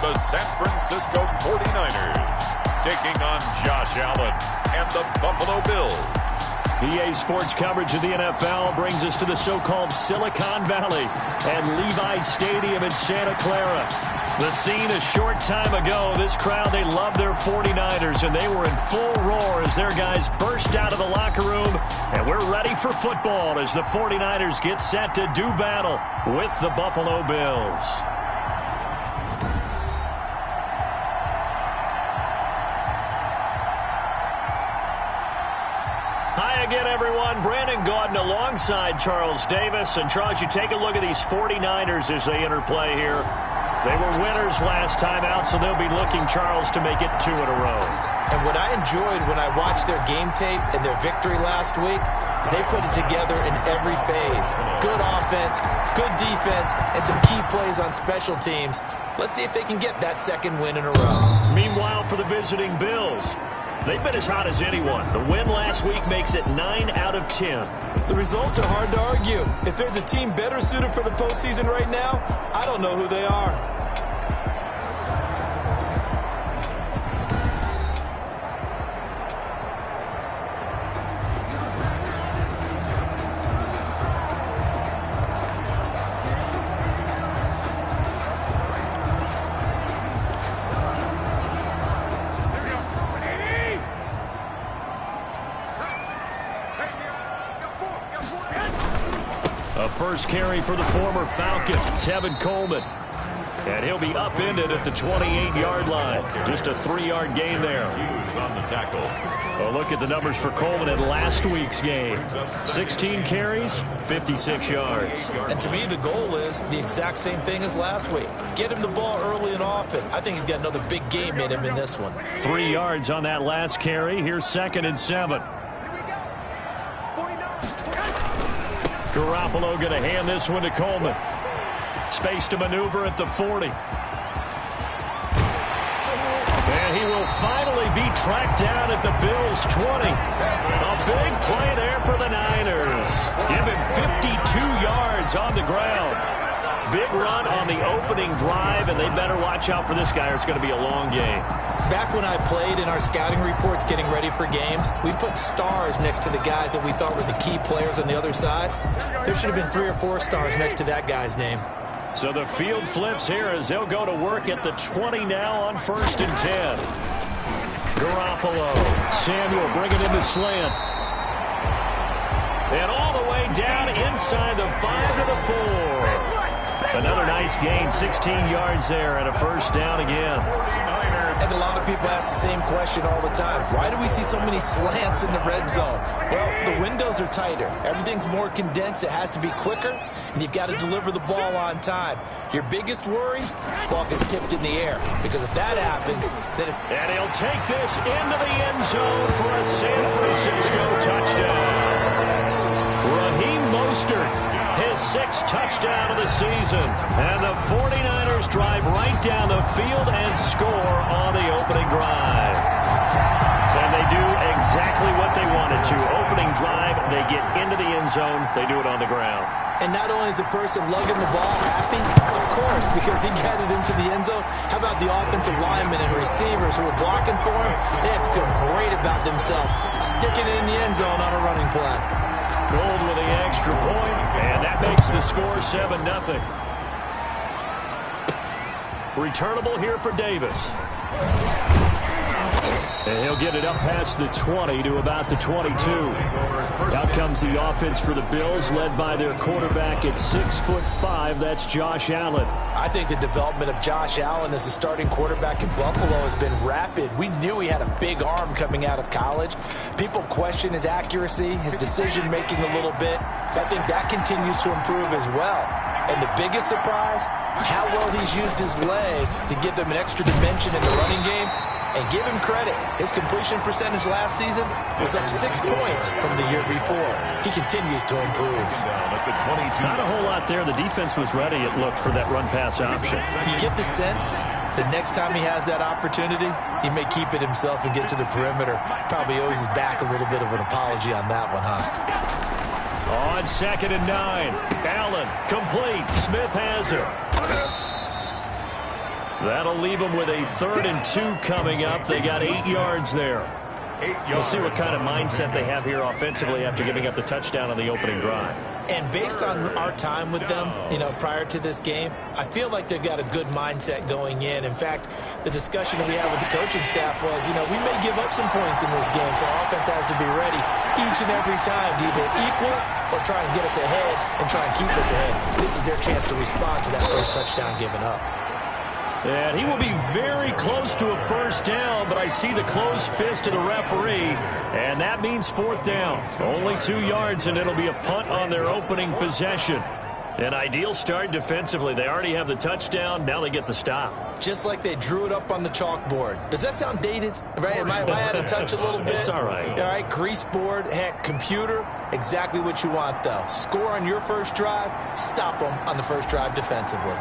the San Francisco 49ers, taking on Josh Allen and the Buffalo Bills. EA Sports coverage of the NFL brings us to the so-called Silicon Valley and Levi Stadium in Santa Clara. The scene a short time ago. This crowd, they love their 49ers, and they were in full roar as their guys burst out of the locker room. And we're ready for football as the 49ers get set to do battle with the Buffalo Bills. Hi again, everyone. Brandon Gaudin alongside Charles Davis. And Charles, you take a look at these 49ers as they interplay here. They were winners last time out, so they'll be looking, Charles, to make it 2 in a row. And what I enjoyed when I watched their game tape and their victory last week is they put it together in every phase. Good offense, good defense, and some key plays on special teams. Let's see if they can get that second win in a row. Meanwhile, for the visiting Bills, they've been as hot as anyone. The win last week makes it 9 out of 10. The results are hard to argue. If there's a team better suited for the postseason right now, I don't know who they are. A first carry for the former Falcon, Tevin Coleman. And he'll be upended at the 28-yard line. Just a 3-yard gain there. Hughes on the tackle. A look at the numbers for Coleman in last week's game. 16 carries, 56 yards. And to me, the goal is the exact same thing as last week. Get him the ball early and often. I think he's got another big game in him in this one. 3 yards on that last carry. Here's 2nd and 7. Garoppolo going to hand this one to Coleman. Space to maneuver at the 40. And he will finally be tracked down at the Bills' 20. A big play there for the Niners. Give him 52 yards on the ground. Big run on the opening drive, and they better watch out for this guy or it's going to be a long game. Back when I played in our scouting reports getting ready for games, we put stars next to the guys that we thought were the key players on the other side. There should have been 3 or 4 stars next to that guy's name. So the field flips here as they'll go to work at the 20 now on 1st and 10. Garoppolo. Samuel bringing in the slant. And all the way down inside the 5 to the 4. Another nice gain, 16 yards there and a first down again. And a lot of people ask the same question all the time. Why do we see so many slants in the red zone? Well, the windows are tighter. Everything's more condensed. It has to be quicker, and you've got to deliver the ball on time. Your biggest worry? Ball gets tipped in the air. Because if that happens, then and he'll take this into the end zone for a San Francisco touchdown. Raheem Mostert. His 6th touchdown of the season. And the 49ers drive right down the field and score on the opening drive. And they do exactly what they wanted to. Opening drive, they get into the end zone. They do it on the ground. And not only is the person lugging the ball happy, of course, because he got it into the end zone. How about the offensive linemen and receivers who are blocking for him? They have to feel great about themselves, sticking it in the end zone on a running play. Gold with the extra point, and that makes the score 7-0. Returnable here for Davis. And he'll get it up past the 20 to about the 22. Out comes the offense for the Bills, led by their quarterback at 6'5". That's Josh Allen. I think the development of Josh Allen as a starting quarterback in Buffalo has been rapid. We knew he had a big arm coming out of college. People question his accuracy, his decision-making a little bit. I think that continues to improve as well. And the biggest surprise, how well he's used his legs to give them an extra dimension in the running game. And give him credit, his completion percentage last season was up 6 points from the year before. He continues to improve. Not a whole lot there. The defense was ready, it looked, for that run-pass option. You get the sense the next time he has that opportunity, he may keep it himself and get to the perimeter. Probably owes his back a little bit of an apology on that one, huh? On 2nd and 9, Allen complete. Smith has it. That'll leave them with a 3rd and 2 coming up. They got 8 yards there. We'll see what kind of mindset they have here offensively after giving up the touchdown on the opening drive. And based on our time with them, prior to this game, I feel like they've got a good mindset going in. In fact, the discussion that we had with the coaching staff was, we may give up some points in this game, so our offense has to be ready each and every time to either equal or try and get us ahead and try and keep us ahead. This is their chance to respond to that first touchdown given up. And he will be very close to a 1st down, but I see the closed fist of the referee, and that means 4th down. Only 2 yards, and it'll be a punt on their opening possession. An ideal start defensively. They already have the touchdown. Now they get the stop. Just like they drew it up on the chalkboard. Does that sound dated? Right? Am I out of touch a little bit? It's all right. All right, grease board, heck, computer, exactly what you want, though. Score on your first drive, stop them on the first drive defensively.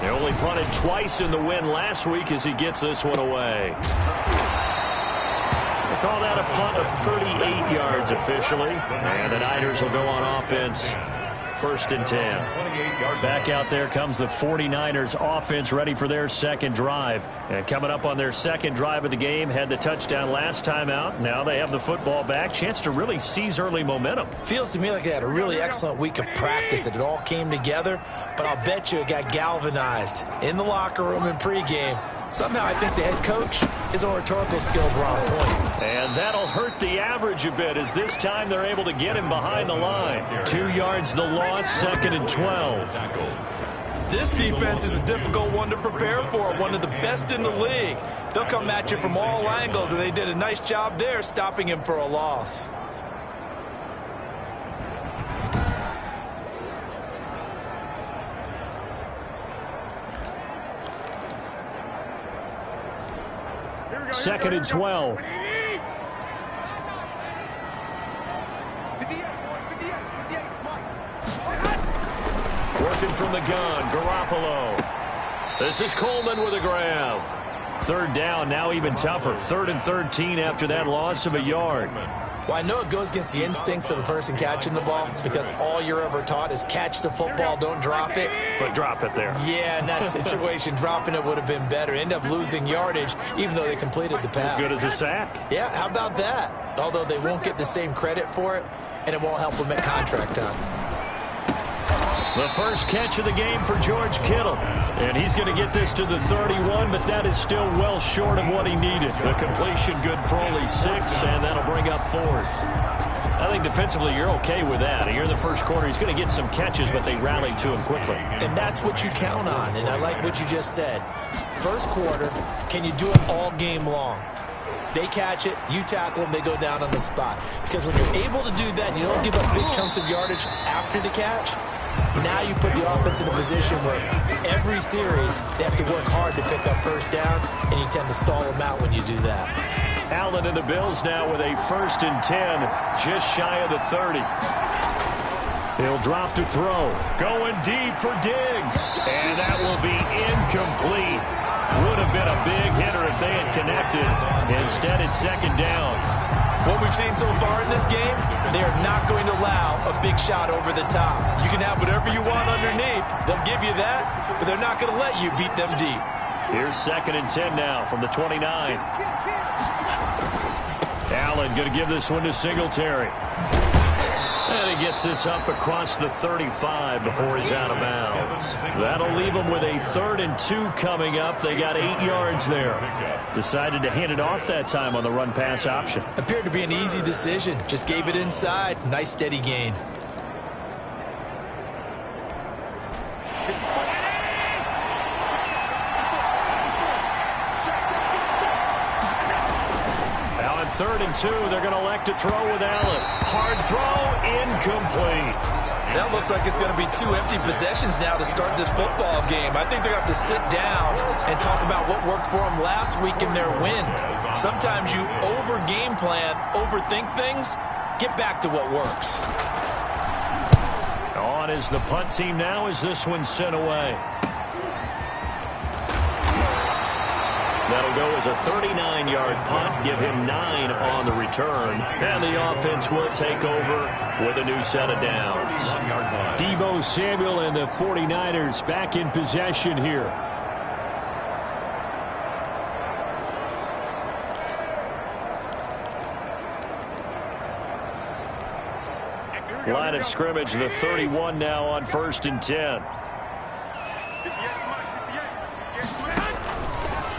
They only punted twice in the win last week as he gets this one away. They call that a punt of 38 yards officially. And the Niners will go on offense. 1st and 10. Back out there comes the 49ers offense ready for their 2nd drive. And coming up on their 2nd drive of the game, had the touchdown last time out. Now they have the football back. Chance to really seize early momentum. Feels to me like they had a really excellent week of practice, that it all came together. But I'll bet you it got galvanized in the locker room in pregame. Somehow I think the head coach, his own rhetorical skills were on point. And that'll hurt the average a bit, as this time they're able to get him behind the line. 2 yards the loss, 2nd and 12. This defense is a difficult one to prepare for, one of the best in the league. They'll come at you from all angles, and they did a nice job there stopping him for a loss. Second and 12. Working from the gun, Garoppolo. This is Coleman with a grab. 3rd down, now even tougher. 3rd and 13 after that loss of a yard. Well, I know it goes against the instincts of the person catching the ball, because all you're ever taught is catch the football, don't drop it. But drop it there. Yeah, in that situation, dropping it would have been better. End up losing yardage, even though they completed the pass. As good as a sack. Yeah, how about that? Although they won't get the same credit for it, and it won't help them at contract time. The first catch of the game for George Kittle. And he's going to get this to the 31, but that is still well short of what he needed. The completion good for only 6, and that'll bring up 4th. I think defensively you're okay with that. Here in the first quarter, he's going to get some catches, but they rallied to him quickly. And that's what you count on, and I like what you just said. First quarter, can you do it all game long? They catch it, you tackle them, they go down on the spot. Because when you're able to do that and you don't give up big chunks of yardage after the catch, now you put the offense in a position where every series they have to work hard to pick up first downs, and you tend to stall them out when you do that. Allen and the Bills now with a 1st and 10, just shy of the 30. He'll drop to throw. Going deep for Diggs. And that will be incomplete. Would have been a big hitter if they had connected. Instead, it's 2nd down. What we've seen so far in this game, they are not going to allow a big shot over the top. You can have whatever you want underneath. They'll give you that, but they're not going to let you beat them deep. Here's 2nd and 10 now from the 29. Allen going to give this one to Singletary. And he gets this up across the 35 before he's out of bounds. That'll leave him with a 3rd and 2 coming up. They got 8 yards there. Decided to hand it off that time on the run-pass option. Appeared to be an easy decision. Just gave it inside. Nice steady gain. Now on 3rd and 2, they're going to elect to throw with Allen. Hard throw, incomplete. That looks like it's going to be 2 empty possessions now to start this football game. I think they're going to have to sit down and talk about what worked for them last week in their win. Sometimes you over-game plan, overthink things. Get back to what works. On is the punt team now as this one's sent away. That'll go as a 39-yard punt, give him 9 on the return. And the offense will take over with a new set of downs. Deebo Samuel and the 49ers back in possession here. Line of scrimmage, the 31 now on 1st and 10.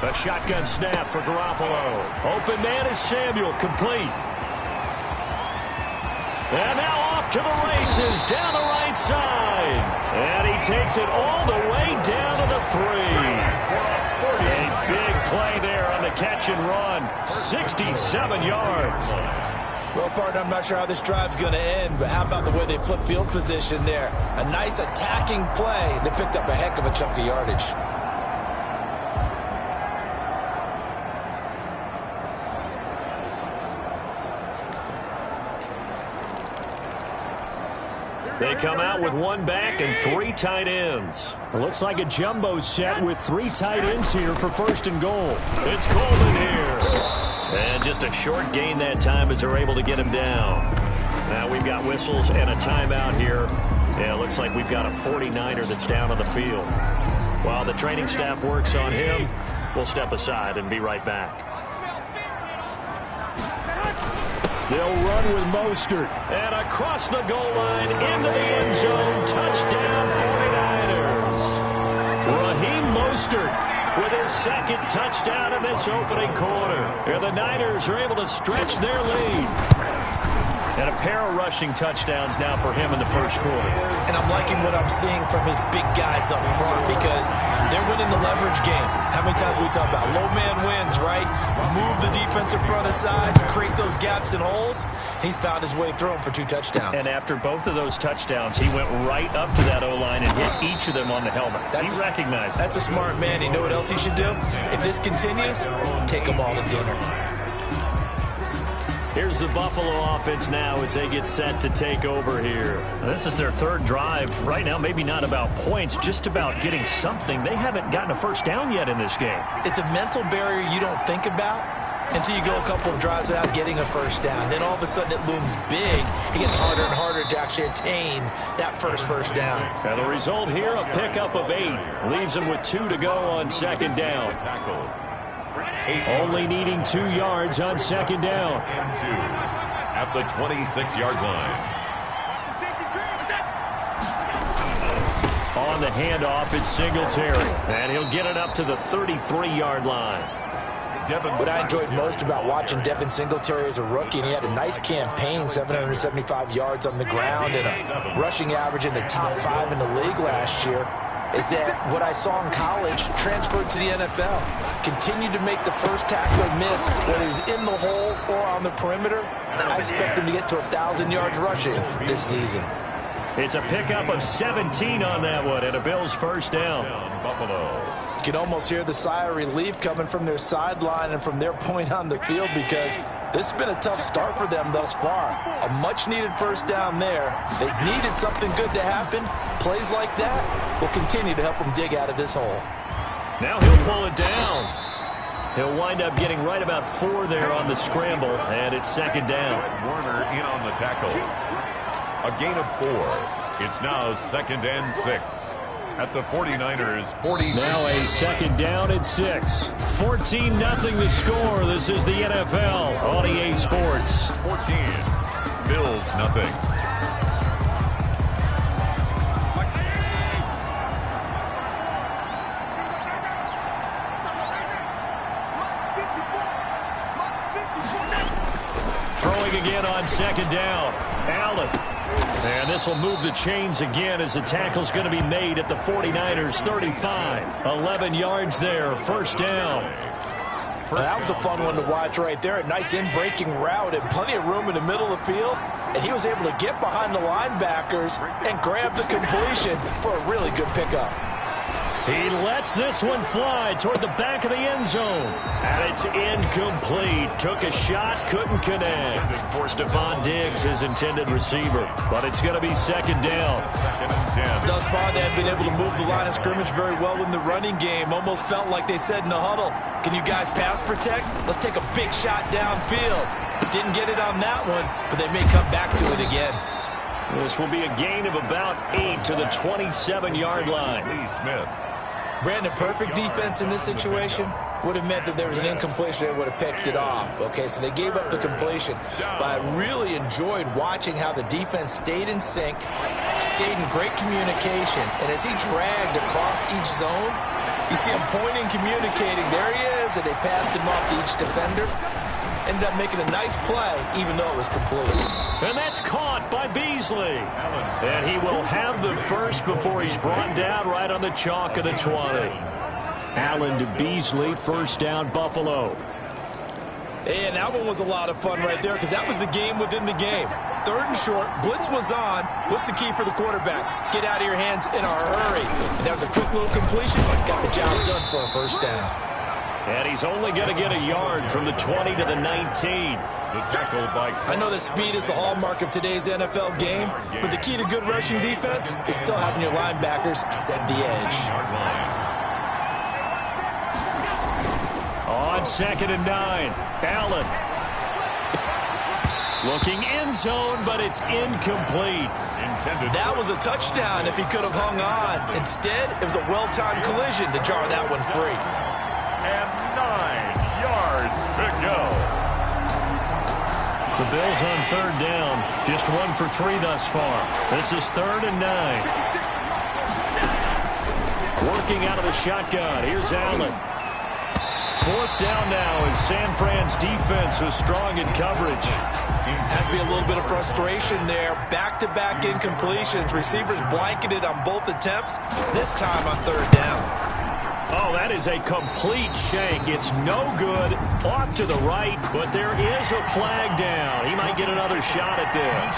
A shotgun snap for Garoppolo. Open man is Samuel, complete. And now off to the races down the right side. And he takes it all the way down to the 3. A big play there on the catch and run. 67 yards. Well, partner, I'm not sure how this drive's going to end, but how about the way they flip field position there? A nice attacking play. They picked up a heck of a chunk of yardage. They come out with 1 back and 3 tight ends. It looks like a jumbo set with 3 tight ends here for 1st and goal. It's Coleman here. And just a short gain that time as they're able to get him down. Now we've got whistles and a timeout here. Yeah, it looks like we've got a 49er that's down on the field. While the training staff works on him, we'll step aside and be right back. They'll run with Mostert. And across the goal line into the end zone. Touchdown 49ers. Raheem Mostert with his 2nd touchdown in this opening quarter. And the Niners are able to stretch their lead. And a pair of rushing touchdowns now for him in the 1st quarter. And I'm liking what I'm seeing from his big guys up front because they're winning the leverage game. How many times we talk about low man wins, right? Move the defensive front aside, create those gaps and holes. He's found his way through them for 2 touchdowns. And after both of those touchdowns, he went right up to that O-line and hit each of them on the helmet. He recognized it. That's a smart man. You know what else he should do? If this continues, take them all to dinner. Here's the Buffalo offense now as they get set to take over here. This is their 3rd drive. Right now, maybe not about points, just about getting something. They haven't gotten a 1st down yet in this game. It's a mental barrier you don't think about until you go a couple of drives without getting a 1st down. Then all of a sudden it looms big. It gets harder and harder to actually attain that first down. And the result here, a pickup of 8. Leaves them with 2 to go on 2nd down. Only needing 2 yards on 2nd down. At the 26-yard line. On the handoff, it's Singletary. And he'll get it up to the 33-yard line. What I enjoyed most about watching Devin Singletary as a rookie, and he had a nice campaign, 775 yards on the ground and a rushing average in the top 5 in the league last year, is that what I saw in college transferred to the NFL. Continued to make the first tackler miss, whether he's in the hole or on the perimeter. I expect him to get to 1,000 yards rushing this season. It's a pickup of 17 on that one, and a Bills 1st down. Buffalo. You can almost hear the sigh of relief coming from their sideline and from their point on the field because this has been a tough start for them thus far. A much-needed 1st down there. They needed something good to happen. Plays like that will continue to help them dig out of this hole. Now he'll pull it down. He'll wind up getting right about 4 there on the scramble, and it's 2nd down. Warner in on the tackle. A gain of 4. It's now 2nd and 6. At the 49ers, 46. Now a 2nd down and 6. 14-0 the score. This is the NFL on EA Sports. 14. Bills, nothing. Throwing again on 2nd down. Allen. And this will move the chains again as the tackle's going to be made at the 49ers 35. 11 yards there, 1st down. That was a fun one to watch right there. A nice in-breaking route and plenty of room in the middle of the field. And he was able to get behind the linebackers and grab the completion for a really good pickup. He lets this one fly toward the back of the end zone. And it's incomplete. Took a shot, couldn't connect. Stephon Diggs, his intended receiver. But it's going to be second down. Second and 10. Thus far, they have been able to move the line of scrimmage very well in the running game. Almost felt like they said in the huddle, can you guys pass protect? Let's take a big shot downfield. Didn't get it on that one, but they may come back to it again. This will be a gain of about 8 to the 27-yard line. Lee Smith. Brandon, perfect defense in this situation would have meant that there was an incompletion. They would have picked it off. Okay, so they gave up the completion. But I really enjoyed watching how the defense stayed in sync, stayed in great communication. And as he dragged across each zone, you see him pointing, communicating. There he is, and they passed him off to each defender. Ended up making a nice play, even though it was complete. And that's caught by Beasley. And he will have the first before he's brought down right on the chalk of the 20. Allen to Beasley, first down, Buffalo. And that one was a lot of fun right there because that was the game within the game. Third and short, blitz was on. What's the key for the quarterback? Get out of your hands in a hurry. And that was a quick little completion. Got the job done for a first down. And he's only going to get a yard from the 20 to the 19. The tackle by... I know that speed is the hallmark of today's NFL game, but the key to good rushing defense is still having your linebackers set the edge. On second and 9, Allen. Looking end zone, but it's incomplete. That was a touchdown if he could have hung on. Instead, it was a well-timed collision to jar that one free. And 9 yards to go. The Bills on third down. Just 1 for 3 thus far. This is third and 9. Working out of the shotgun. Here's Allen. Fourth down now as San Fran's defense was strong in coverage. Has to be a little bit of frustration there. Back-to-back incompletions. Receivers blanketed on both attempts. This time on third down. Oh, that is a complete shank. It's no good. Off to the right, but there is a flag down. He might get another shot at this.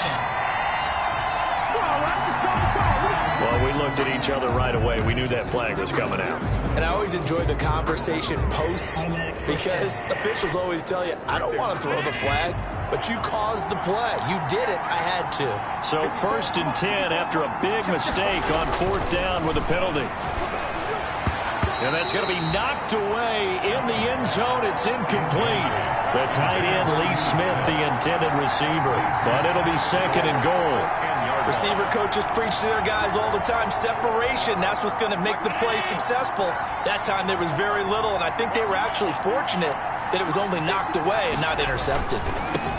Well, we looked at each other right away. We knew that flag was coming out. And I always enjoy the conversation post because officials always tell you, I don't want to throw the flag, but you caused the play. You did it. I had to. So first and 10 after a big mistake on fourth down with a penalty. And that's going to be knocked away in the end zone. It's incomplete. The tight end, Lee Smith, the intended receiver. But it'll be second and goal. Receiver coaches preach to their guys all the time. Separation, that's what's going to make the play successful. That time there was very little, and I think they were actually fortunate that it was only knocked away and not intercepted.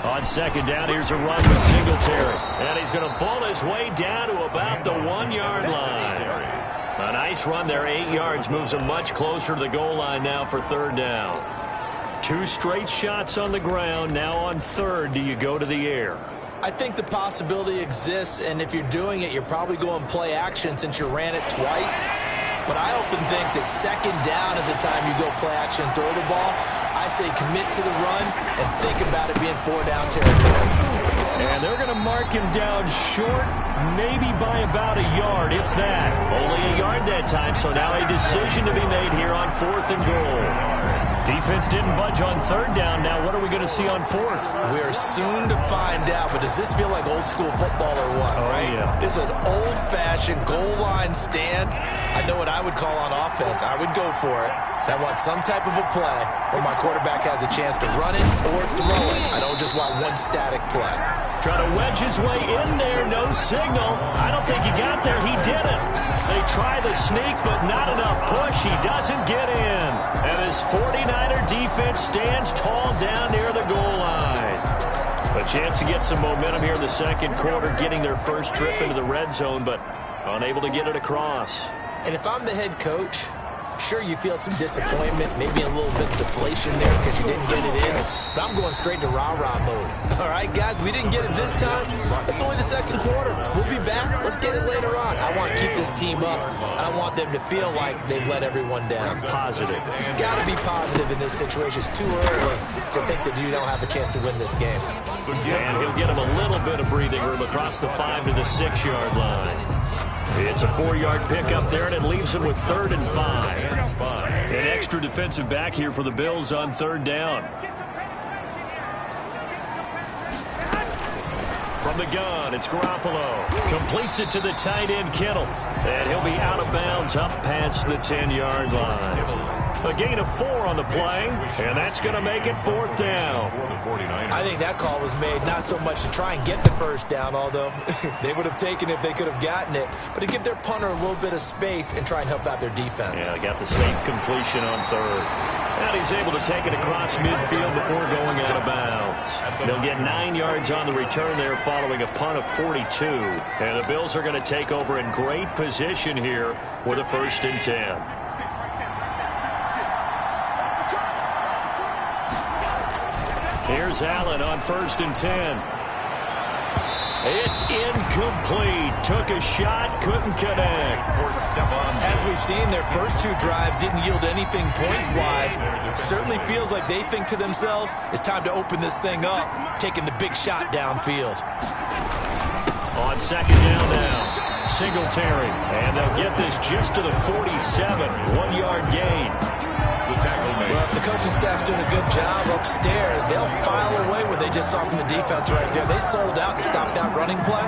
On second down, here's a run with Singletary. And he's going to pull his way down to about the 1 yard line. A nice run there, 8 yards, moves him much closer to the goal line now for third down. 2 straight shots on the ground. Now on third, do you go to the air? I think the possibility exists, and if you're doing it, you're probably going play action since you ran it twice. But I often think that second down is the time you go play action and throw the ball. I say commit to the run and think about it being 4 down territory. And they're going to mark him down short, maybe by about a yard, if that. Only a yard that time, so now a decision to be made here on fourth and goal. Defense didn't budge on third down. Now what are we going to see on fourth? We are soon to find out, but does this feel like old school football or what, right? Yeah. It's an old-fashioned goal line stand. I know what I would call on offense. I would go for it. And I want some type of a play where my quarterback has a chance to run it or throw it. I don't just want one static play. Trying to wedge his way in there, no signal. I don't think he got there. He didn't. They try the sneak, but not enough push. He doesn't get in. And his 49er defense stands tall down near the goal line. A chance to get some momentum here in the second quarter, getting their first trip into the red zone, but unable to get it across. And if I'm the head coach, sure, you feel some disappointment, maybe a little bit of deflation there because you didn't get it in. But I'm going straight to rah-rah mode. All right, guys, we didn't get it this time. It's only the second quarter. We'll be back. Let's get it later on. I want to keep this team up. I want them to feel like they've let everyone down. Positive. Got to be positive in this situation. It's too early to think that you don't have a chance to win this game. And he'll get him a little bit of breathing room across the 5 to the 6 yard line. It's a 4-yard pickup there, and it leaves him with 3rd and 5. An extra defensive back here for the Bills on 3rd down. From the gun, it's Garoppolo. Completes it to the tight end, Kittle. And he'll be out of bounds up past the 10-yard line. A gain of 4 on the play, and that's going to make it 4th down. I think that call was made not so much to try and get the first down, although they would have taken it if they could have gotten it, but to give their punter a little bit of space and try and help out their defense. Yeah, they got the safe completion on 3rd. And he's able to take it across midfield before going out of bounds. They'll get 9 yards on the return there following a punt of 42. And the Bills are going to take over in great position here with a 1st and 10. Here's Allen on 1st and 10. It's incomplete. Took a shot, couldn't connect. As we've seen, their first 2 drives didn't yield anything points-wise. Certainly feels like they think to themselves, it's time to open this thing up, taking the big shot downfield. On 2nd down now, Singletary. And they'll get this just to the 47. 1-yard gain. Well, if the coaching staff's doing a good job upstairs, they'll file away what they just saw from the defense right there. They sold out to stop that running play.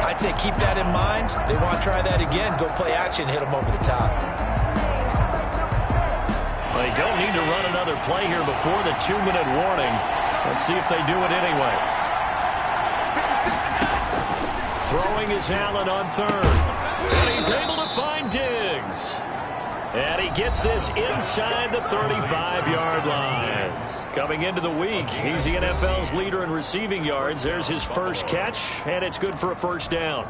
I'd say keep that in mind. They want to try that again. Go play action, hit them over the top. Well, they don't need to run another play here before the 2-minute warning. Let's see if they do it anyway. Throwing is Allen on 3rd. And he's able to find Diggs. And he gets this inside the 35-yard line. Coming into the week, he's the NFL's leader in receiving yards. There's his first catch, and it's good for a 1st down.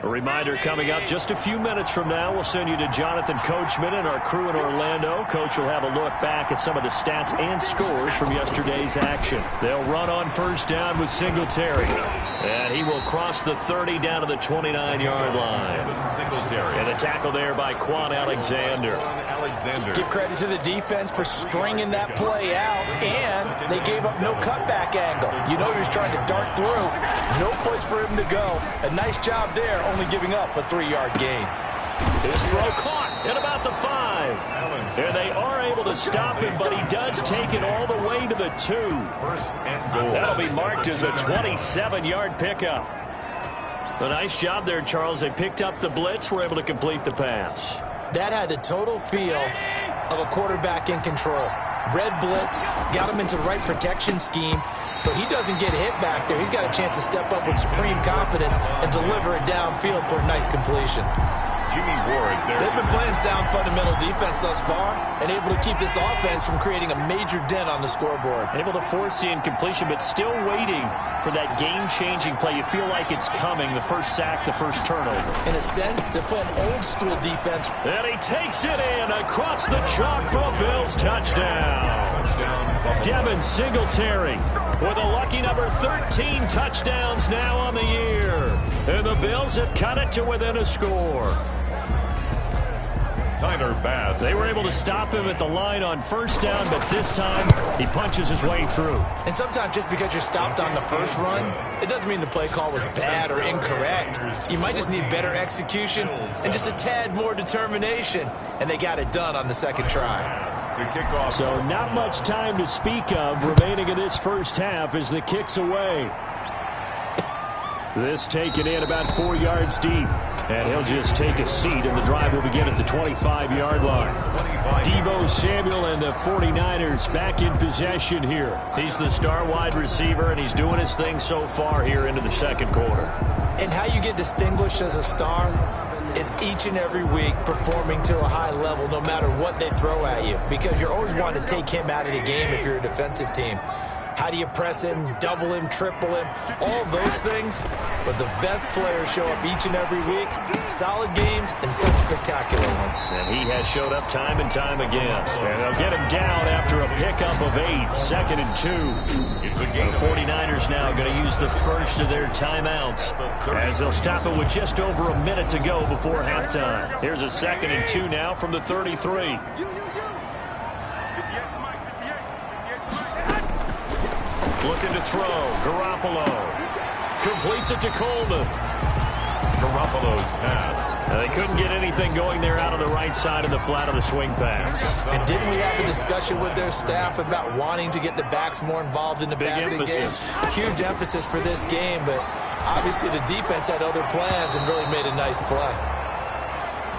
A reminder coming up just a few minutes from now, we'll send you to Jonathan Coachman and our crew in Orlando. Coach will have a look back at some of the stats and scores from yesterday's action. They'll run on 1st down with Singletary. And he will cross the 30 down to the 29-yard line. Singletary. And the tackle there by Quan Alexander. Give credit to the defense for stringing that play out, and they gave up no cutback angle. You know he was trying to dart through. No place for him to go. A nice job there, only giving up a 3-yard gain. His throw caught at about the 5. And they are able to stop him, but he does take it all the way to the 2. That'll be marked as a 27-yard pickup. A nice job there, Charles. They picked up the blitz, were able to complete the pass. That had the total feel of a quarterback in control. Red blitz, got him into the right protection scheme, so he doesn't get hit back there. He's got a chance to step up with supreme confidence and deliver it downfield for a nice completion. Jimmy Ward there. They've been playing sound fundamental defense thus far and able to keep this offense from creating a major dent on the scoreboard. Able to force the incompletion, but still waiting for that game-changing play. You feel like it's coming, the first sack, the first turnover. In a sense, to play an old-school defense. And he takes it in across the chalk for a Bills touchdown. Devin Singletary with a lucky number 13 touchdowns now on the year. And the Bills have cut it to within a score. Tyler Bass. They were able to stop him at the line on 1st down, but this time he punches his way through. And sometimes just because you're stopped on the first run, it doesn't mean the play call was bad or incorrect. You might just need better execution and just a tad more determination. And they got it done on the 2nd try. So not much time to speak of remaining in this first half as the kick's away. This taken in about 4 yards deep. And he'll just take a seat, and the drive will begin at the 25-yard line. Deebo Samuel and the 49ers back in possession here. He's the star wide receiver, and he's doing his thing so far here into the 2nd quarter. And how you get distinguished as a star is each and every week performing to a high level no matter what they throw at you, because you're always wanting to take him out of the game if you're a defensive team. How do you press him, double him, triple him, all those things? But the best players show up each and every week. Solid games and some spectacular ones. And he has showed up time and time again. And they'll get him down after a pickup of 8, 2nd and 2. It's a game. The 49ers now going to use the first of their timeouts as they'll stop it with just over a minute to go before halftime. Here's a 2nd and 2 now from the 33. Looking to throw. Garoppolo completes it to Coleman. Garoppolo's pass. They couldn't get anything going there out on the right side of the flat of the swing pass. And didn't we have a discussion with their staff about wanting to get the backs more involved in the passing game? Huge emphasis for this game, but obviously the defense had other plans and really made a nice play.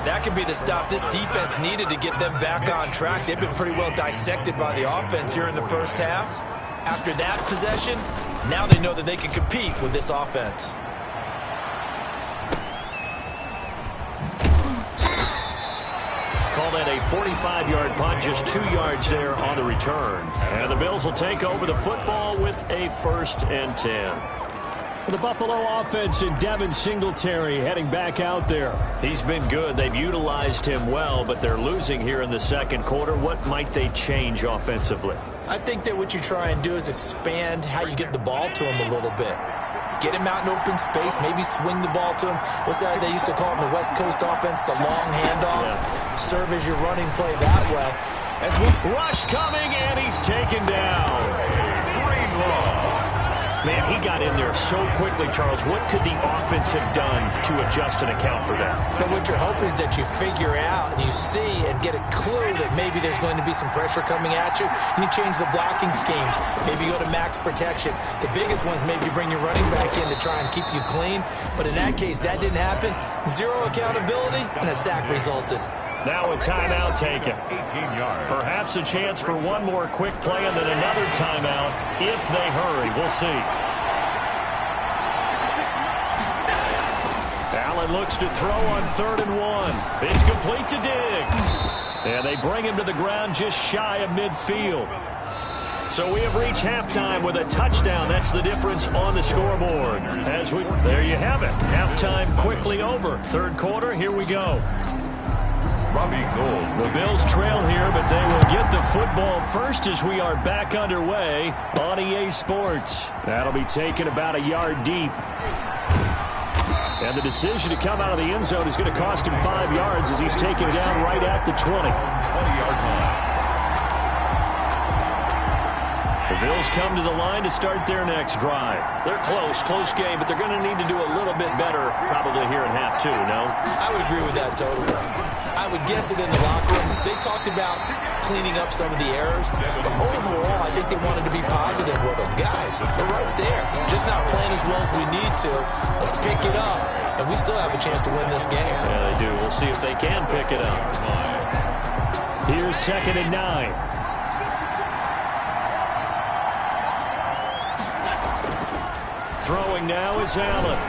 That could be the stop this defense needed to get them back on track. They've been pretty well dissected by the offense here in the first half. After that possession, now they know that they can compete with this offense. Call that a 45-yard punt, just 2 yards there on the return. And the Bills will take over the football with a 1st and 10. The Buffalo offense and Devin Singletary heading back out there. He's been good. They've utilized him well, but they're losing here in the second quarter. What might they change offensively? I think that what you try and do is expand how you get the ball to him a little bit. Get him out in open space, maybe swing the ball to him. What's that they used to call it in the West Coast offense, the long handoff? Yeah. Serve as your running play that way. As we rush coming, and he's taken down. Greenlaw. Man, he got in there so quickly, Charles. What could the offense have done to adjust and account for that? But what you're hoping is that you figure out and you see and get a clue that maybe there's going to be some pressure coming at you, and you change the blocking schemes. Maybe you go to max protection. The biggest one is maybe you bring your running back in to try and keep you clean. But in that case, that didn't happen. Zero accountability, and a sack resulted. Now a timeout taken. 18 yards. Perhaps a chance for one more quick play and then another timeout if they hurry. We'll see. Allen looks to throw on 3rd and 1. It's complete to Diggs. And they bring him to the ground just shy of midfield. So we have reached halftime with a touchdown. That's the difference on the scoreboard. There you have it. Halftime quickly over. 3rd quarter, here we go. The Bills trail here, but they will get the football first as we are back underway on EA Sports. That'll be taken about a yard deep. And the decision to come out of the end zone is going to cost him 5 yards as he's taken down right at the 20-yard line. The Bills come to the line to start their next drive. They're close game, but they're going to need to do a little bit better probably here in half 2, no? I would agree with that totally. I would guess it in the locker room. They talked about cleaning up some of the errors, but overall, I think they wanted to be positive with them. Guys, we're right there. Just not playing as well as we need to. Let's pick it up, and we still have a chance to win this game. Yeah, they do. We'll see if they can pick it up. Here's 2nd and 9. Throwing now is Allen.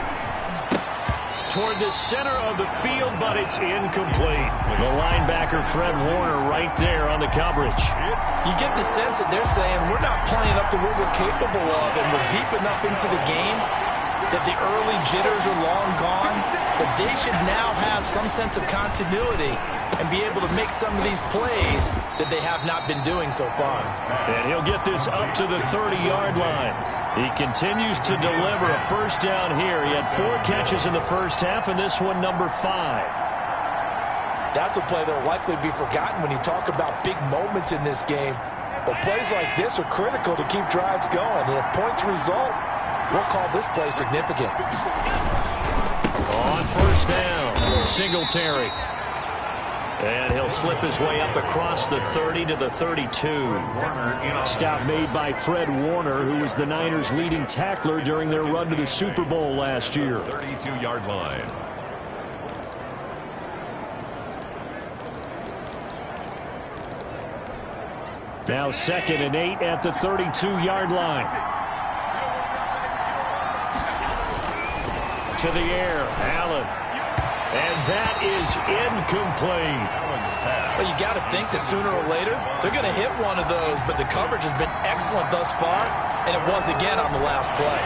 Toward the center of the field, but it's incomplete. The linebacker, Fred Warner, right there on the coverage. You get the sense that they're saying we're not playing up to what we're capable of, and we're deep enough into the game that the early jitters are long gone, that they should now have some sense of continuity and be able to make some of these plays that they have not been doing so far. And he'll get this up to the 30-yard line. He continues to deliver a first down here. He had 4 catches in the first half, and this one number 5. That's a play that will likely be forgotten when you talk about big moments in this game. But plays like this are critical to keep drives going. And if points result, we'll call this play significant. On first down, Singletary. And he'll slip his way up across the 30 to the 32. Stop made by Fred Warner, who was the Niners' leading tackler during their run to the Super Bowl last year. 32-yard line. Now 2nd and 8 at the 32-yard line. To the air, Allen. And that is incomplete. Well, you got to think that sooner or later they're going to hit one of those, but the coverage has been excellent thus far, and it was again on the last play.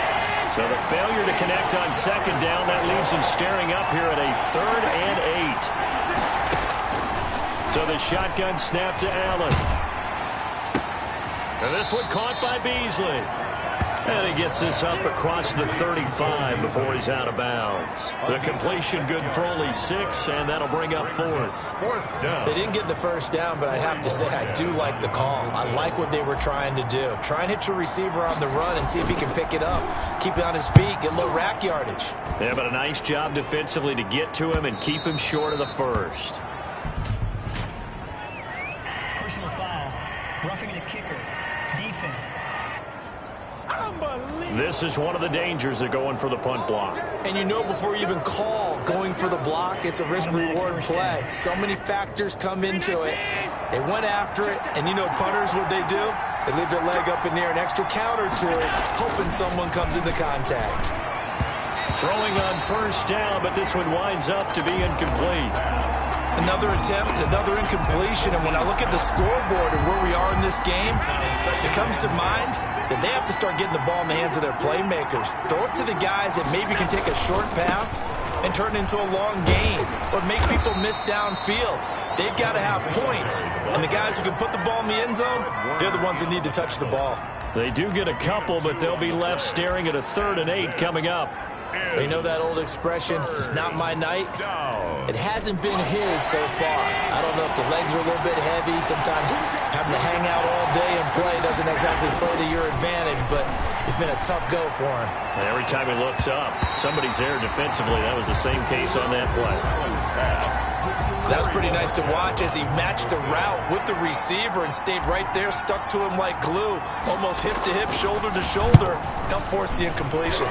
So the failure to connect on 2nd down, that leaves him staring up here at a 3rd and 8. So the shotgun snap to Allen. And this one caught by Beasley. And he gets this up across the 35 before he's out of bounds. The completion good for only 6, and that'll bring up 4th. 4th down. They didn't get the first down, but I have to say I do like the call. I like what they were trying to do. Try and hit your receiver on the run and see if he can pick it up. Keep it on his feet, get a little rack yardage. Yeah, but a nice job defensively to get to him and keep him short of the first. Personal foul. Roughing the kicker. Defense. This is one of the dangers of going for the punt block. And you know before you even call going for the block, it's a risk-reward play. So many factors come into it. They went after it, and you know punters, what they do? They leave their leg up in the air, an extra count or two, hoping someone comes into contact. Throwing on first down, but this one winds up to be incomplete. Another attempt, another incompletion, and when I look at the scoreboard and where we are in this game, it comes to mind that they have to start getting the ball in the hands of their playmakers. Throw it to the guys that maybe can take a short pass and turn it into a long gain or make people miss downfield. They've got to have points, and the guys who can put the ball in the end zone, they're the ones that need to touch the ball. They do get a couple, but they'll be left staring at a 3rd and 8 coming up. You know that old expression, it's not my night? It hasn't been his so far. I don't know if the legs are a little bit heavy. Sometimes having to hang out all day and play doesn't exactly play to your advantage, but it's been a tough go for him. And every time he looks up, somebody's there defensively. That was the same case on that play. That was pretty nice to watch as he matched the route with the receiver and stayed right there, stuck to him like glue, almost hip to hip, shoulder to shoulder, helped force the incompletion.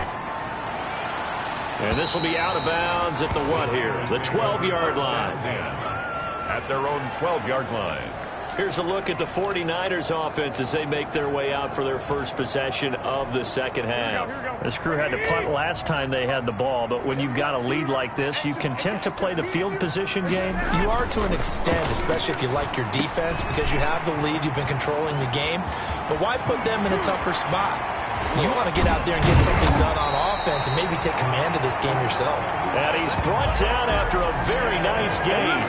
And this will be out of bounds at the what here? The 12-yard line. At their own 12-yard line. Here's a look at the 49ers offense as they make their way out for their first possession of the second half. This crew had to punt last time they had the ball, but when you've got a lead like this, you content to play the field position game? You are to an extent, especially if you like your defense, because you have the lead, you've been controlling the game. But why put them in a tougher spot? You want to get out there and get something done on offense and maybe take command of this game yourself. And he's brought down after a very nice gain.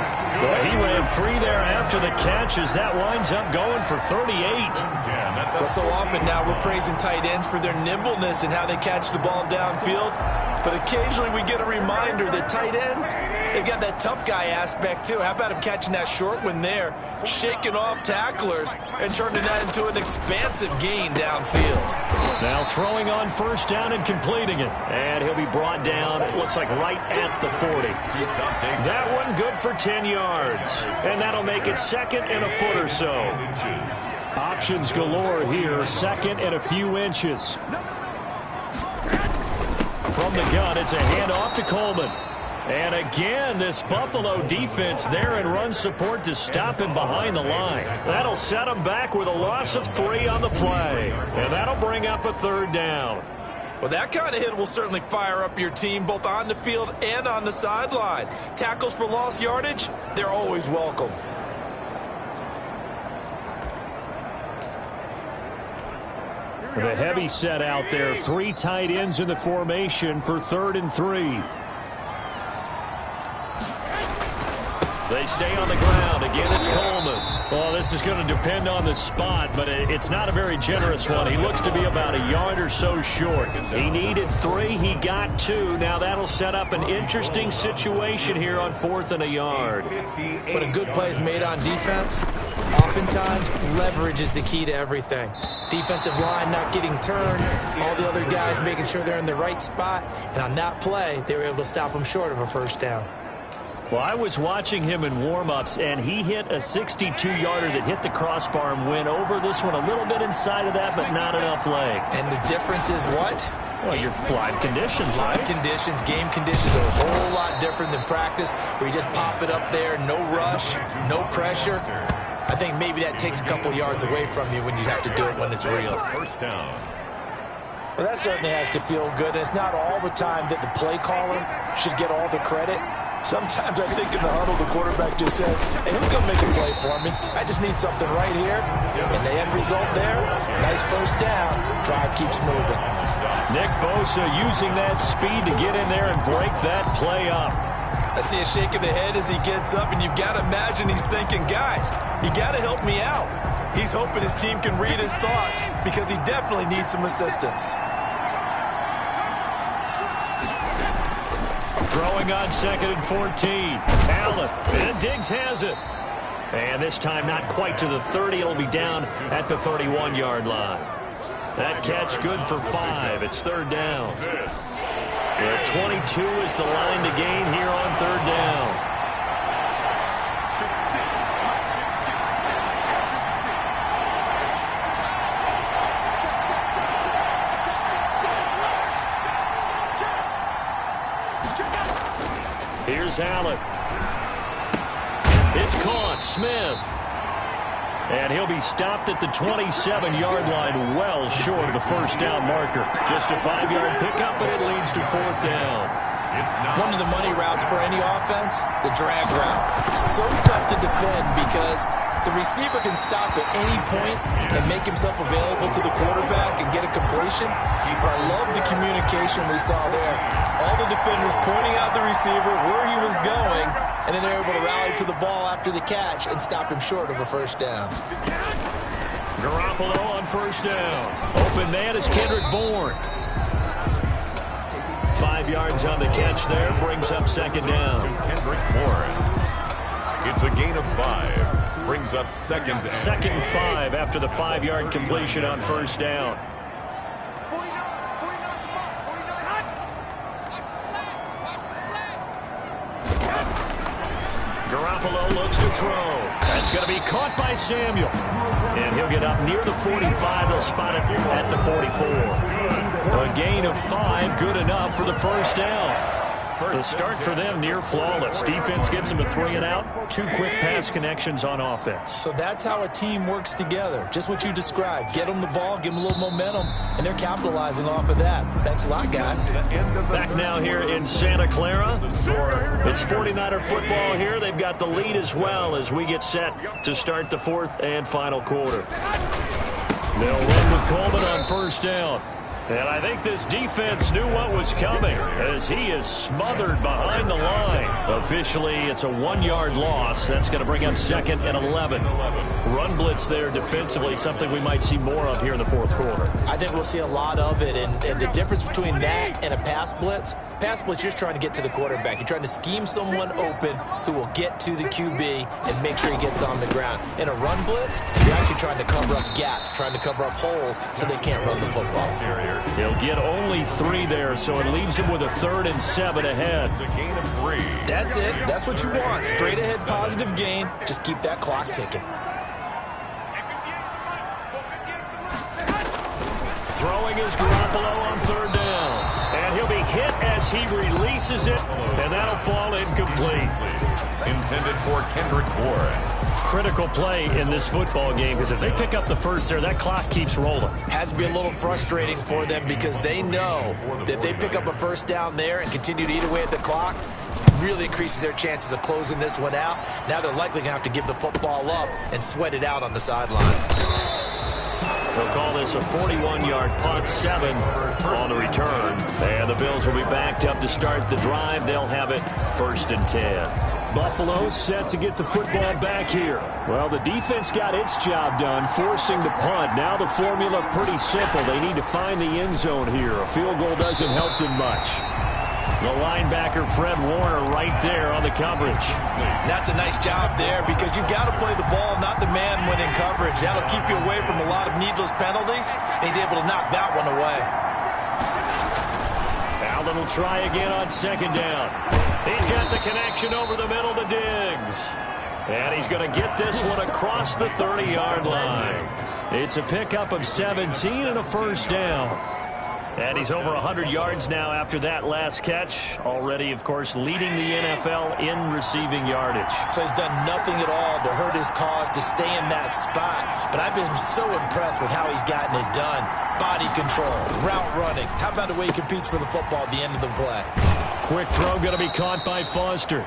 But he ran free there after the catch as that winds up going for 38. Well, so often now we're praising tight ends for their nimbleness and how they catch the ball downfield. But occasionally we get a reminder that tight ends, they've got that tough guy aspect too. How about him catching that short one there, shaking off tacklers, and turning that into an expansive gain downfield. Now throwing on first down and completing it. And he'll be brought down, it looks like right at the 40. That one good for 10 yards. And that'll make it 2nd and a foot or so. Options galore here, 2nd and a few inches. From the gun, it's a handoff to Coleman. And again, this Buffalo defense there in run support to stop him behind the line. That'll set him back with a loss of 3 on the play. And that'll bring up a 3rd down. Well, that kind of hit will certainly fire up your team both on the field and on the sideline. Tackles for lost yardage, they're always welcome. The heavy set out there. 3 tight ends in the formation for 3rd and 3. They stay on the ground. Again, it's Coleman. Well, this is going to depend on the spot, but it's not a very generous one. He looks to be about a yard or so short. He needed 3. He got 2. Now that'll set up an interesting situation here on 4th and a yard. But a good play is made on defense. Oftentimes, leverage is the key to everything. Defensive line not getting turned. All the other guys making sure they're in the right spot. And on that play, they were able to stop him short of a first down. Well, I was watching him in warm-ups, and he hit a 62-yarder that hit the crossbar and went over this one a little bit inside of that, but not enough leg. And the difference is what? Well, your live conditions, right? Live conditions, game conditions are a whole lot different than practice, where you just pop it up there, no rush, no pressure. I think maybe that takes a couple yards away from you when you have to do it when it's real. First down. Well, that certainly has to feel good. And it's not all the time that the play caller should get all the credit. Sometimes I think in the huddle, the quarterback just says, hey, who's going to make a play for me? I just need something right here. And the end result there, nice first down. Drive keeps moving. Nick Bosa using that speed to get in there and break that play up. I see a shake of the head as he gets up, and you've got to imagine he's thinking, guys, you got to help me out. He's hoping his team can read his thoughts because he definitely needs some assistance. Throwing on 2nd and 14. Allen, and Diggs has it. And this time not quite to the 30. It'll be down at the 31-yard line. That catch good for 5. It's 3rd down. The 22 is the line to gain here on 3rd down. Here's Allen. It's caught. Smith. And he'll be stopped at the 27-yard line, well short of the 1st down marker. Just a 5-yard pickup, and it leads to 4th down. One of the money routes for any offense, the drag route. So tough to defend because the receiver can stop at any point and make himself available to the quarterback and get a completion. But I love the communication we saw there. All the defenders pointing out the receiver, where he was going, and then they're able to rally to the ball after the catch and stop him short of a 1st down. Garoppolo on 1st down. Open man is Kendrick Bourne. 5 yards on the catch there, brings up 2nd down. Kendrick Bourne. It's a gain of 5. Brings up 2nd down. 2nd 5 after the 5-yard completion on 1st down. Garoppolo looks to throw. That's going to be caught by Samuel. And he'll get up near the 45. They'll spot it at the 44. A gain of 5, good enough for the 1st down. The start for them near flawless. Defense gets them a 3 and out. 2 quick pass connections on offense. So that's how a team works together. Just what you described. Get them the ball, give them a little momentum, and they're capitalizing off of that. Thanks a lot, guys. Back now here in Santa Clara. It's 49er football here. They've got the lead as well as we get set to start the 4th and final quarter. They'll run with Coleman on 1st down. And I think this defense knew what was coming as he is smothered behind the line. Officially, it's a 1-yard loss. That's going to bring up 2nd and 11. Run blitz there defensively, something we might see more of here in the 4th quarter. I think we'll see a lot of it. And the difference between that and a pass blitz, you're just trying to get to the quarterback. You're trying to scheme someone open who will get to the QB and make sure he gets on the ground. In a run blitz, you're actually trying to cover up gaps, trying to cover up holes so they can't run the football. He'll get only 3 there, so it leaves him with a 3rd and 7 ahead. It's a gain of 3. That's it. That's what you want. Straight ahead positive gain. Just keep that clock ticking. Throwing is Garoppolo on 3rd down. And he'll be hit as he releases it, and that'll fall incomplete. Intended for Kendrick Bourne. Critical play in this football game because if they pick up the 1st there, that clock keeps rolling. Has to be a little frustrating for them because they know that if they pick up a 1st down there and continue to eat away at the clock, it really increases their chances of closing this one out. Now they're likely going to have to give the football up and sweat it out on the sideline. They'll call this a 41-yard punt, 7 on the return. And the Bills will be backed up to start the drive. They'll have it 1st and 10. Buffalo set to get the football back here. Well, the defense got its job done, forcing the punt. Now the formula pretty simple. They need to find the end zone here. A field goal doesn't help them much. The linebacker, Fred Warner, right there on the coverage. That's a nice job there because you've got to play the ball, not the man when in coverage. That'll keep you away from a lot of needless penalties, and he's able to knock that one away. Allen will try again on 2nd down. He's got the connection over the middle to Diggs. And he's going to get this one across the 30-yard line. It's a pickup of 17 and a 1st down. And he's over 100 yards now after that last catch. Already, of course, leading the NFL in receiving yardage. So he's done nothing at all to hurt his cause to stay in that spot. But I've been so impressed with how he's gotten it done. Body control, route running. How about the way he competes for the football at the end of the play? Quick throw going to be caught by Foster.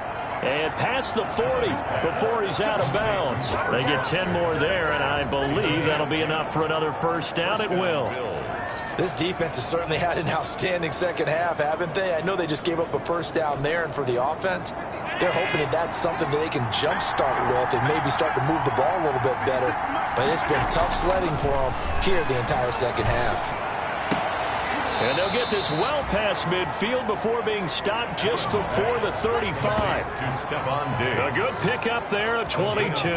And past the 40 before he's out of bounds. They get 10 more there, and I believe that'll be enough for another 1st down. It will. This defense has certainly had an outstanding second half, haven't they? I know they just gave up a 1st down there, and for the offense, They're hoping that that's something that they can jumpstart with and maybe start to move the ball a little bit better. But it's been tough sledding for them here the entire second half. And they'll get this well past midfield before being stopped just before the 35. A good pickup there of 22.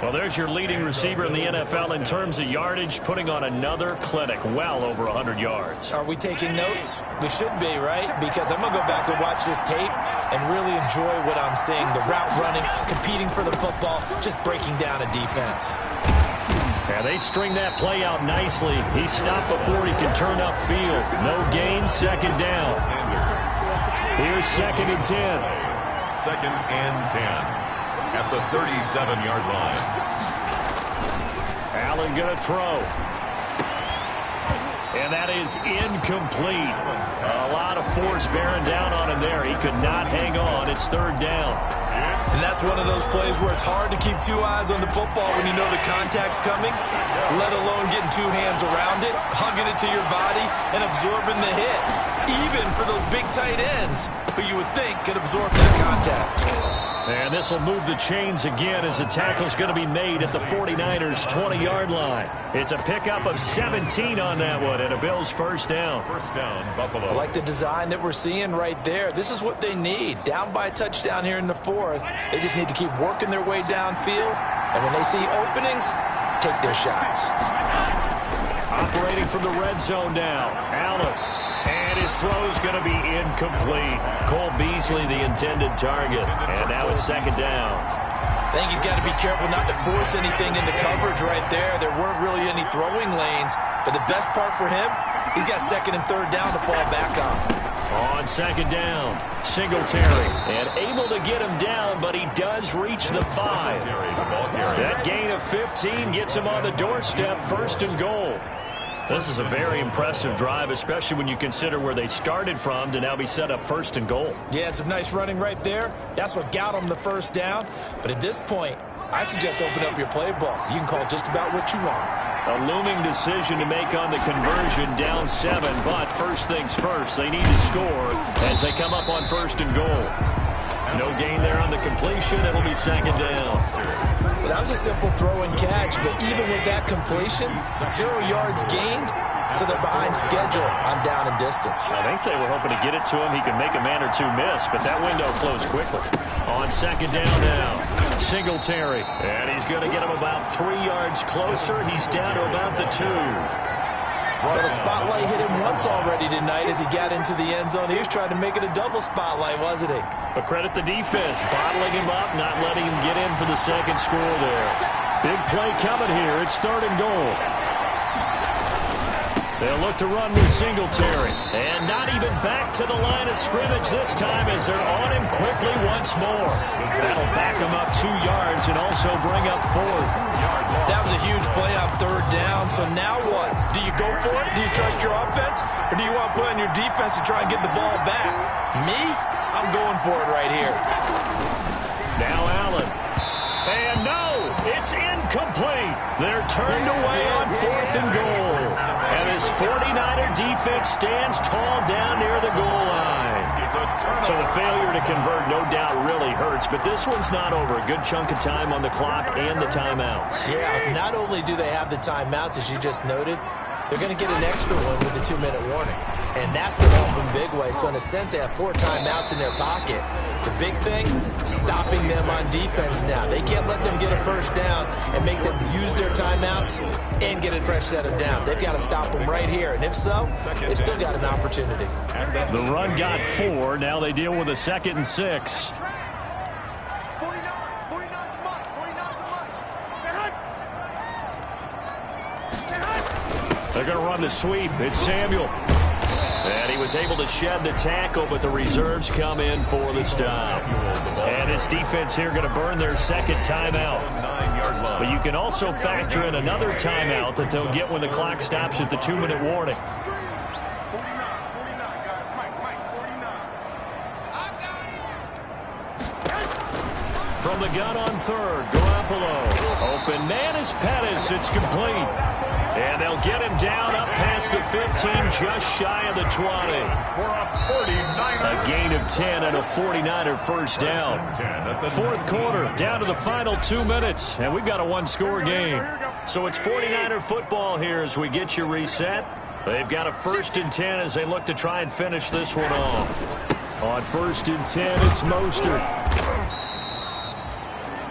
Well, there's your leading receiver in the NFL in terms of yardage, putting on another clinic, well over 100 yards. Are we taking notes? We should be, right? Because I'm going to go back and watch this tape and really enjoy what I'm seeing. The route running, competing for the football, just breaking down a defense. Yeah, they string that play out nicely. He stopped before he can turn upfield. No gain, second down. Here's 2nd and 10. 2nd and 10 at the 37-yard line. Allen going to throw. And that is incomplete. A lot of force bearing down on him there. He could not hang on. It's 3rd down. And that's one of those plays where it's hard to keep 2 eyes on the football when you know the contact's coming, let alone getting 2 hands around it, hugging it to your body, and absorbing the hit. Even for those big tight ends who you would think could absorb that contact. And this will move the chains again as the tackle's going to be made at the 49ers' 20-yard line. It's a pickup of 17 on that one, and a Bills first down. First down, Buffalo. I like the design that we're seeing right there. This is what they need. Down by a touchdown here in the 4th. They just need to keep working their way downfield. And when they see openings, take their shots. Operating from the red zone now. Allen. And his throw's going to be incomplete. Cole Beasley, the intended target. And now it's 2nd down. I think he's got to be careful not to force anything into coverage right there. There weren't really any throwing lanes. But the best part for him, he's got 2nd and 3rd down to fall back on. On 2nd down, Singletary. And able to get him down, but he does reach the 5. That gain of 15 gets him on the doorstep, 1st and goal. This is a very impressive drive, especially when you consider where they started from to now be set up 1st and goal. Yeah, some nice running right there. That's what got them the 1st down. But at this point, I suggest open up your playbook. You can call just about what you want. A looming decision to make on the conversion, down 7. But first things first, they need to score as they come up on 1st and goal. No gain there on the completion. It'll be 2nd down. Well, that was a simple throw and catch, but even with that completion, 0 yards gained, so they're behind schedule on down and distance. I think they were hoping to get it to him. He could make a man or 2 miss, but that window closed quickly. On 2nd down now, Singletary. And he's going to get him about 3 yards closer. He's down to about the 2. Well, the spotlight hit him once already tonight as he got into the end zone. He was trying to make it a double spotlight, wasn't he? But credit the defense, bottling him up, not letting him get in for the 2nd score there. Big play coming here. It's 3rd and goal. They'll look to run with Singletary. And not even back to the line of scrimmage this time as they're on him quickly once more. That'll back him up 2 yards and also bring up 4th. That was a huge play on 3rd down. So now what? Do you go for it? Do you trust your offense? Or do you want to put on your defense to try and get the ball back? Me? I'm going for it right here. Now Allen. And no, it's incomplete. They're turned away on 4th and goal. And his 49er defense stands tall down near the goal line. So the failure to convert no doubt really hurts, but this one's not over. A good chunk of time on the clock and the timeouts. Yeah, not only do they have the timeouts, as you just noted, they're going to get an extra one with the 2-minute warning. And that's going to help them big way. So in a sense, they have 4 timeouts in their pocket. The big thing, stopping them on defense now. They can't let them get a 1st down and make them use their timeouts and get a fresh set of downs. They've got to stop them right here. And if so, they've still got an opportunity. The run got 4. Now they deal with a 2nd and 6. They're going to run the sweep. It's Samuel. And he was able to shed the tackle, but the reserves come in for the stop. And his defense here going to burn their 2nd timeout. But you can also factor in another timeout that they'll get when the clock stops at the 2-minute warning. From the gun on 3rd, Garoppolo. Open man is Pettis. It's complete. And they'll get him down up past the 15, just shy of the 20. For a 49er. A gain of 10 and a 49er first down. Fourth quarter, down to the final 2 minutes, and we've got a one-score game. So it's 49er football here as we get you reset. They've got a 1st and 10 as they look to try and finish this one off. On 1st and 10, it's Mostert.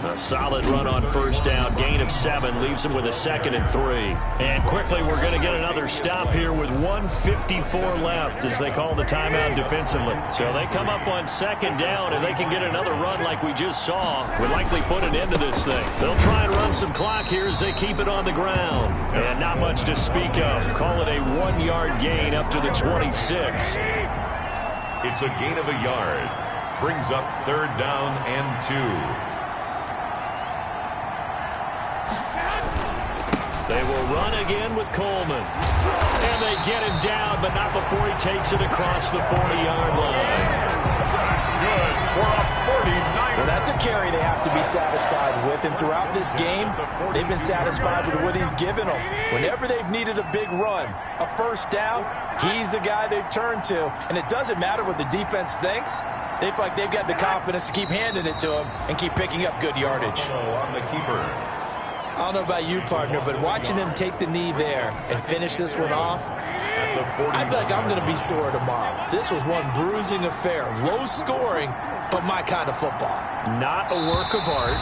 A solid run on 1st down. Gain of 7 leaves him with a 2nd and 3. And quickly, we're going to get another stop here with 1:54 left as they call the timeout defensively. So they come up on 2nd down, and they can get another run like we just saw. Would likely put an end to this thing. They'll try and run some clock here as they keep it on the ground. And not much to speak of. Call it a 1-yard gain up to the 26. It's a gain of a yard. Brings up 3rd down and 2. They will run again with Coleman. And they get him down, but not before he takes it across the 40-yard line. That's good for a 49er. Well, that's a carry they have to be satisfied with. And throughout this game, they've been satisfied with what he's given them. Whenever they've needed a big run, a 1st down, he's the guy they've turned to. And it doesn't matter what the defense thinks. They feel like they've got the confidence to keep handing it to him and keep picking up good yardage. On the keeper. I don't know about you, partner, but watching them take the knee there and finish this one off, I feel like I'm going to be sore tomorrow. This was one bruising affair. Low scoring, but my kind of football. Not a work of art,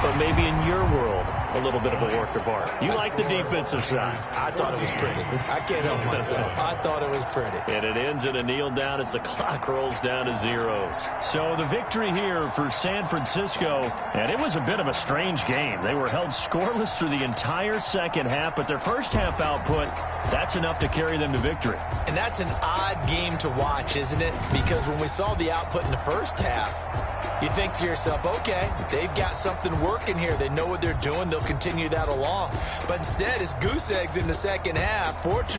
but maybe in your world, a little bit of a work of art. You like the defensive side. I thought it was pretty. I can't help myself. I thought it was pretty. And it ends in a kneel down as the clock rolls down to zeros. So the victory here for San Francisco, and it was a bit of a strange game. They were held scoreless through the entire 2nd half, but their 1st half output, that's enough to carry them to victory. And that's an odd game to watch, isn't it? Because when we saw the output in the 1st half, you think to yourself, okay, they've got something working here. They know what they're doing. They'll continue that along. But instead, it's goose eggs in the 2nd half. Fortunately,